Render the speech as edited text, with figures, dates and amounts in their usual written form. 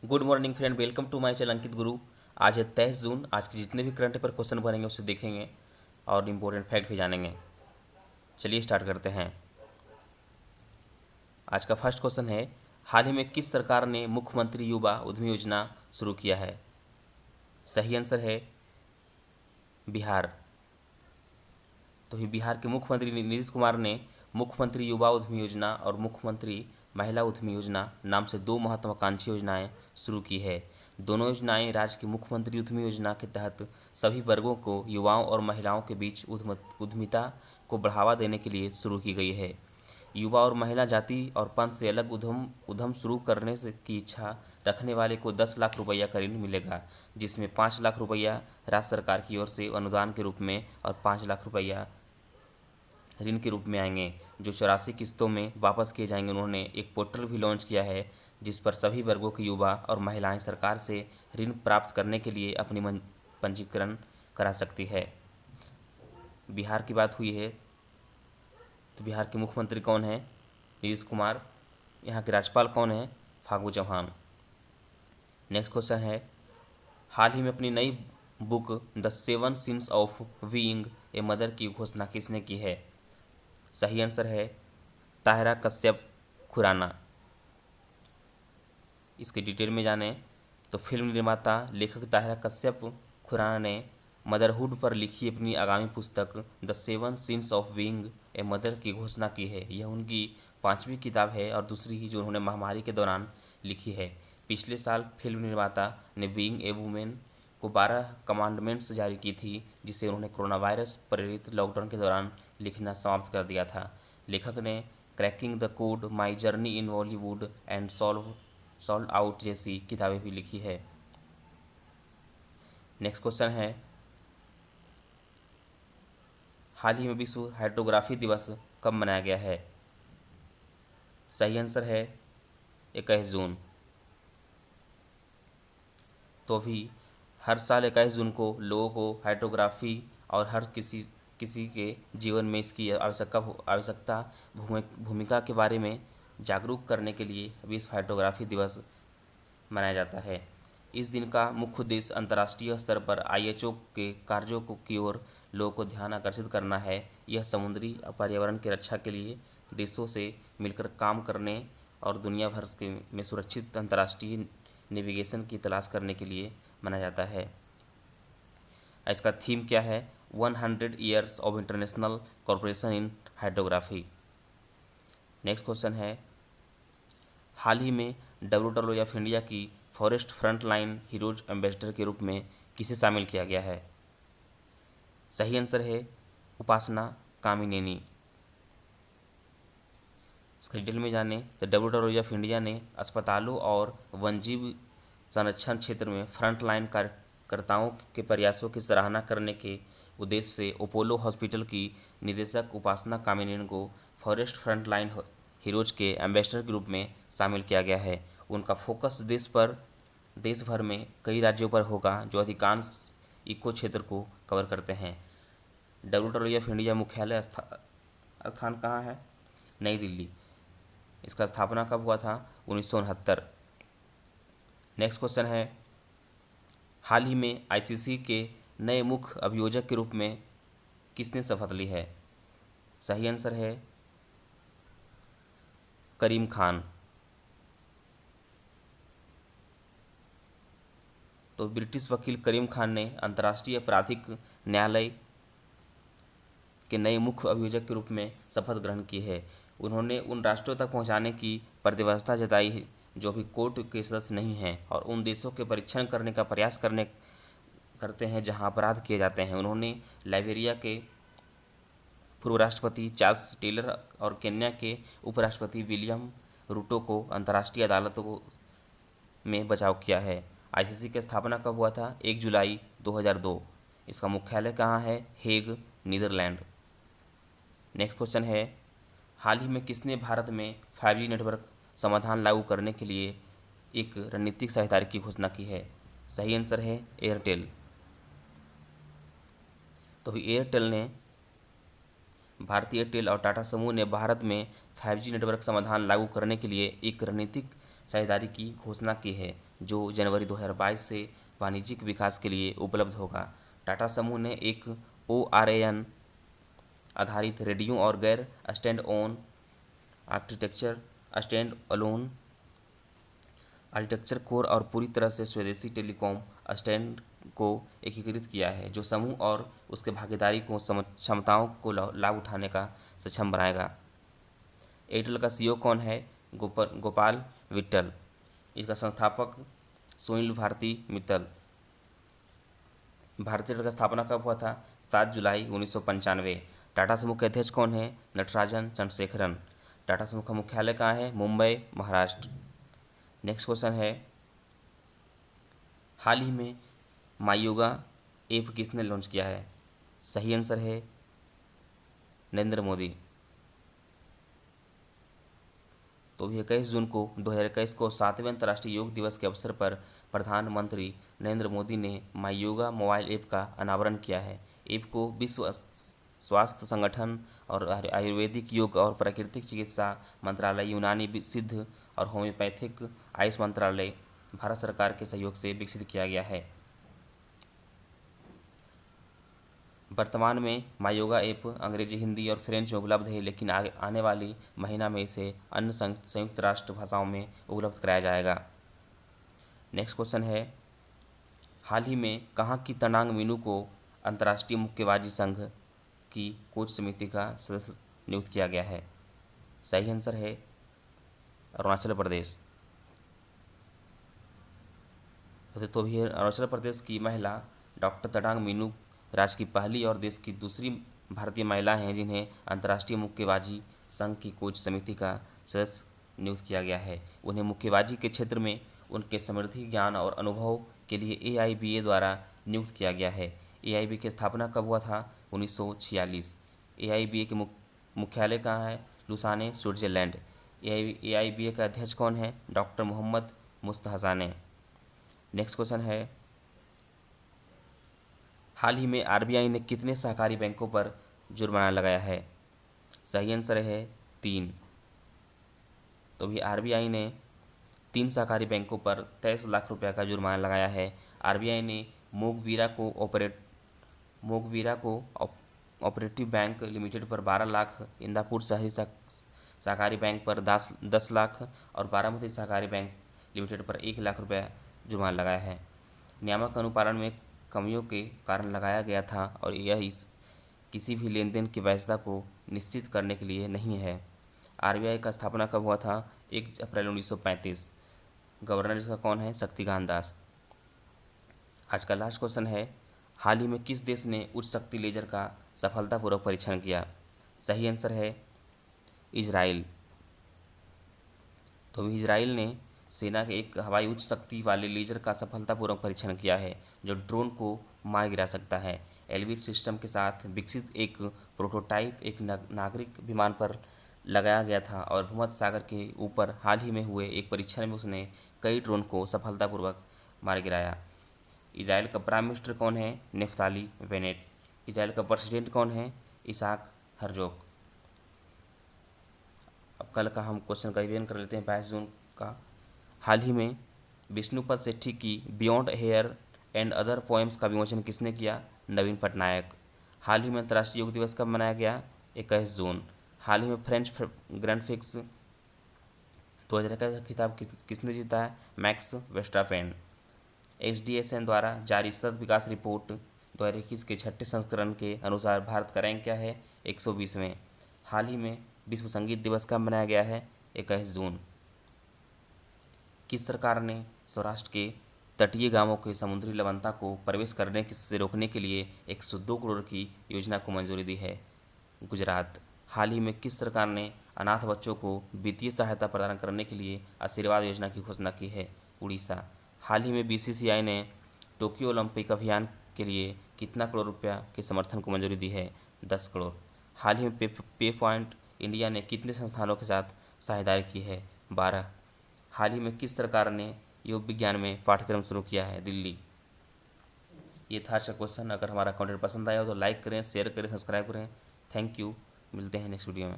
Good morning friend, welcome to my channel Ankit Guru. आज है 23 जून। आज के जितने भी करंट पेपर क्वेश्चन बनेंगे उसे देखेंगे और इम्पोर्टेंट फैक्ट भी जानेंगे। चलिए स्टार्ट करते हैं। आज का फर्स्ट क्वेश्चन है, हाल ही में किस सरकार ने मुख्यमंत्री युवा उद्यमी योजना शुरू किया है? सही आंसर है बिहार। तो ही बिहार के मुख्यमंत्री नीतीश कुमार ने मुख्यमंत्री युवा उद्यमी योजना और मुख्यमंत्री महिला उद्यमी योजना नाम से दो महत्वाकांक्षी योजनाएं शुरू की है। दोनों योजनाएं राज्य की मुख्यमंत्री उद्यमी योजना के तहत सभी वर्गों को, युवाओं और महिलाओं के बीच उद्यमिता को बढ़ावा देने के लिए शुरू की गई है। युवा और महिला जाति और पंथ से अलग उद्यम शुरू करने से की इच्छा रखने वाले को 10 लाख रुपया का ऋण मिलेगा, जिसमें 5 लाख रुपया राज्य सरकार की ओर से अनुदान के रूप में और 5 लाख रुपया ऋण के रूप में आएंगे, जो 84 किस्तों में वापस किए जाएंगे। उन्होंने एक पोर्टल भी लॉन्च किया है जिस पर सभी वर्गों के युवा और महिलाएं सरकार से ऋण प्राप्त करने के लिए अपनी पंजीकरण करा सकती है। बिहार की बात हुई है तो बिहार के मुख्यमंत्री कौन है? नीतीश कुमार। यहाँ के राज्यपाल कौन है? फागू चौहान। नेक्स्ट क्वेश्चन है, हाल ही में अपनी नई book the 7 since of being a mother की घोषणा किसने की है? सही आंसर है ताहिरा कश्यप खुराना। इसके डिटेल में जाने तो फिल्म निर्माता लेखक ताहिरा कश्यप खुराना ने मदरहुड पर लिखी अपनी आगामी पुस्तक the 7 since of being a mother की घोषणा की है। यह उनकी 5वीं किताब है और दूसरी ही जो उन्होंने महामारी के दौरान लिखी है। पिछले साल फिल्म निर्माता ने बीइंग ए वुमेन को 12 कमांडमेंट्स जारी की थी, जिसे उन्होंने कोरोना वायरस प्रेरित लॉकडाउन के दौरान लिखना समाप्त कर दिया था। लेखक ने cracking the code, my journey in Bollywood and solve out जैसी किताबें भी लिखी है। नेक्स्ट क्वेश्चन है, हाल ही में विश्व हाइड्रोग्राफी दिवस कब मनाया गया है? सही आंसर है 21 जून। तो भी हर साल 21 जून को लोगों को हाइड्रोग्राफी और हर किसी के जीवन में इसकी आवश्यकता भूमिका के बारे में जागरूक करने के लिए विश्व हाइड्रोग्राफी दिवस मनाया जाता है। इस दिन का मुख्य उद्देश्य अंतर्राष्ट्रीय स्तर पर आईएचओ के कार्यों की ओर लोगों को ध्यान आकर्षित करना है। यह समुद्री पर्यावरण की रक्षा के लिए देशों से मिलकर काम करने और दुनिया भर में सुरक्षित अंतर्राष्ट्रीय नेविगेशन की तलाश करने के लिए मनाया जाता है। इसका थीम क्या है? 100 years of international corporation in hydrography. Next question है, हाल ही में WWF इंडिया की फॉरेस्ट फ्रंटलाइन हीरोज एम्बेसडर के रूप में किसे शामिल किया गया है? सही आंसर है उपासना कामिनेनी। इसका डिटेल में जाने तो WWF इंडिया ने अस्पतालों और वन्यजीव संरक्षण क्षेत्र में फ्रंटलाइन कार्यकर्ताओं के प्रयासों की सराहना करने के उद्देश्य से अपोलो हॉस्पिटल की निदेशक उपासना कामिनेनी को फॉरेस्ट फ्रंटलाइन हीरोज के एम्बेसडर के रूप में शामिल किया गया है। उनका फोकस देश भर में कई राज्यों पर होगा जो अधिकांश इको क्षेत्र को कवर करते हैं। WWF इंडिया मुख्यालय स्थान कहाँ है? नई दिल्ली। इसका स्थापना कब हुआ था? 1969। नेक्स्ट क्वेश्चन है, हाल ही में ICC के नए मुख्य अभियोजक के रूप में किसने शपथ ली है? सही आंसर है करीम खान। तो ब्रिटिश वकील करीम खान ने अंतर्राष्ट्रीय आपराधिक न्यायालय के नए मुख्य अभियोजक के रूप में शपथ ग्रहण की है। उन्होंने उन राष्ट्रों तक पहुंचाने की प्रतिबद्धता जताई जो भी कोर्ट के सदस्य नहीं हैं और उन देशों के परीक्षण करने का प्रयास करते हैं जहां अपराध किए जाते हैं। उन्होंने लाइबेरिया के पूर्व राष्ट्रपति चार्ल्स टेलर और केन्या के उपराष्ट्रपति विलियम रूटो को अंतर्राष्ट्रीय अदालतों में बचाव किया है। ICC की स्थापना कब हुआ था? 1 जुलाई 2002। इसका मुख्यालय कहाँ है? Hague, Netherlands. नेक्स्ट क्वेश्चन है, हाल ही में किसने भारत में 5G नेटवर्क समाधान लागू करने के लिए एक रणनीतिक साझेदारी की घोषणा की है? सही आंसर है एयरटेल। तो एयरटेल ने भारतीय एयरटेल और टाटा समूह ने भारत में 5G नेटवर्क समाधान लागू करने के लिए एक रणनीतिक साझेदारी की घोषणा की है, जो जनवरी 2022 से वाणिज्यिक विकास के लिए उपलब्ध होगा। टाटा समूह ने एक ORAN आधारित रेडियो और गैर stand on architecture stand alone architecture core और पूरी तरह से स्वदेशी टेलीकॉम स्टैंड को एकीकृत किया है, जो समूह और उसके भागीदारी को क्षमताओं को लाभ उठाने का सक्षम बनाएगा। एयरटेल का CEO कौन है? गोपाल विट्ठल। इसका संस्थापक सुनील भारती मित्तल। भारतीय एयरटेल का स्थापना कब हुआ था? 7 जुलाई 1995। टाटा समूह के अध्यक्ष कौन है? नटराजन चंद्रशेखरन। टाटा समूह का मुख्यालय कहाँ है? मुंबई, महाराष्ट्र। नेक्स्ट क्वेश्चन है, हाल ही में माई योगा ऐप किसने लॉन्च किया है? सही आंसर है नरेंद्र मोदी। तो 21 जून को 2021 को 7वें अंतर्राष्ट्रीय योग दिवस के अवसर पर प्रधानमंत्री नरेंद्र मोदी ने माई योगा मोबाइल ऐप का अनावरण किया है। ऐप को विश्व स्वास्थ्य संगठन और आयुर्वेदिक योग और प्राकृतिक चिकित्सा मंत्रालय, यूनानी सिद्ध और होम्योपैथिक आयुष मंत्रालय, भारत सरकार के सहयोग से विकसित किया गया है। वर्तमान में माई योगा ऐप अंग्रेजी, हिंदी और फ्रेंच में उपलब्ध है, लेकिन आने वाली महीना में इसे अन्य संयुक्त राष्ट्र भाषाओं में उपलब्ध कराया जाएगा। नेक्स्ट क्वेश्चन है, हाल ही में कहाँ की तनांग मीनू को अंतर्राष्ट्रीय मुक्केबाजी संघ की कोच समिति का सदस्य नियुक्त किया गया है? सही आंसर है अरुणाचल प्रदेश। तो भी अरुणाचल प्रदेश की महिला डॉक्टर तडांग मीनू राज्य की पहली और देश की दूसरी भारतीय महिला हैं जिन्हें अंतर्राष्ट्रीय मुक्केबाजी संघ की कोच समिति का सदस्य नियुक्त किया गया है। उन्हें मुक्केबाजी के क्षेत्र में उनके समृद्ध ज्ञान और अनुभव के लिए AIBA द्वारा नियुक्त किया गया है। AIBA की स्थापना कब हुआ था? 1946। AIBA के मुख्यालय कहाँ है? Lausanne, Switzerland. AIBA का अध्यक्ष कौन है? डॉक्टर मोहम्मद मुस्तहसाने। नेक्स्ट क्वेश्चन है, हाल ही में RBI ने कितने सहकारी बैंकों पर जुर्माना लगाया है? सही आंसर है 3। तो भी RBI ने 3 सहकारी बैंकों पर 23 लाख रुपए का जुर्माना लगाया है। RBI ने मोगवीरा को ऑपरेटिव बैंक लिमिटेड पर 12 लाख, इंदापुर शहरी सहकारी बैंक पर 10 लाख और बारामती सहकारी बैंक लिमिटेड पर 1 लाख रुपए जुर्माना लगाया है। नियामक अनुपालन में कमियों के कारण लगाया गया था और यह किसी भी लेन देन की वैधता को निश्चित करने के लिए नहीं है। RBI का स्थापना कब हुआ था? 1 अप्रैल 1935। गवर्नर इसका कौन है? शक्तिकांत दास। आज का लास्ट क्वेश्चन है, हाल ही में किस देश ने उच्च शक्ति लेजर का सफलतापूर्वक परीक्षण किया? सही आंसर है इजराइल। तो इजराइल ने सेना के एक हवाई उच्च शक्ति वाले लेजर का सफलतापूर्वक परीक्षण किया है, जो ड्रोन को मार गिरा सकता है। एलविट सिस्टम के साथ विकसित एक प्रोटोटाइप एक नागरिक विमान पर लगाया गया था और भूमध्य सागर के ऊपर हाल ही में हुए एक परीक्षण में उसने कई ड्रोन को सफलतापूर्वक मार गिराया। इजराइल का प्राइम मिनिस्टर कौन है? Naftali Bennett. इजराइल का प्रेसिडेंट कौन है? Isaac Herzog. अब कल का हम क्वेश्चन का रिवीजन कर लेते हैं। 22 जून का, हाल ही में विष्णुपद सेठी की beyond hair and other poems का विमोचन किसने किया? नवीन पटनायक। हाल ही में अंतर्राष्ट्रीय योग दिवस कब मनाया गया? 21 जून। हाल ही में फ्रेंच ग्रैंड प्रिक्स 2021 का खिताब किसने जीता है? मैक्स वेस्टापेन। SDSN द्वारा जारी सतत विकास रिपोर्ट 2021 के 6ठे संस्करण के अनुसार भारत का रैंक क्या है? 120वें। हाल ही में विश्व संगीत दिवस कब मनाया गया है? 21 जून। किस सरकार ने सौराष्ट्र के तटीय गांवों के समुद्री लवणता को प्रवेश करने से रोकने के लिए 102 करोड़ की योजना को मंजूरी दी है? गुजरात। हाल ही में किस सरकार ने अनाथ बच्चों को वित्तीय सहायता प्रदान करने के लिए आशीर्वाद योजना की घोषणा की है? उड़ीसा। हाल ही में BCCI ने टोक्यो ओलंपिक अभियान के लिए कितना करोड़ रुपया के समर्थन को मंजूरी दी है? 10 करोड़। हाल ही में पे पॉइंट इंडिया ने कितने संस्थानों के साथ साझेदारी की है? 12। हाल ही में किस सरकार ने योग विज्ञान में पाठ्यक्रम शुरू किया है? दिल्ली। ये था आज का क्वेश्चन। अगर हमारा कंटेंट पसंद आया हो तो लाइक करें, शेयर करें, सब्सक्राइब करें। Thank you. मिलते हैं नेक्स्ट वीडियो में।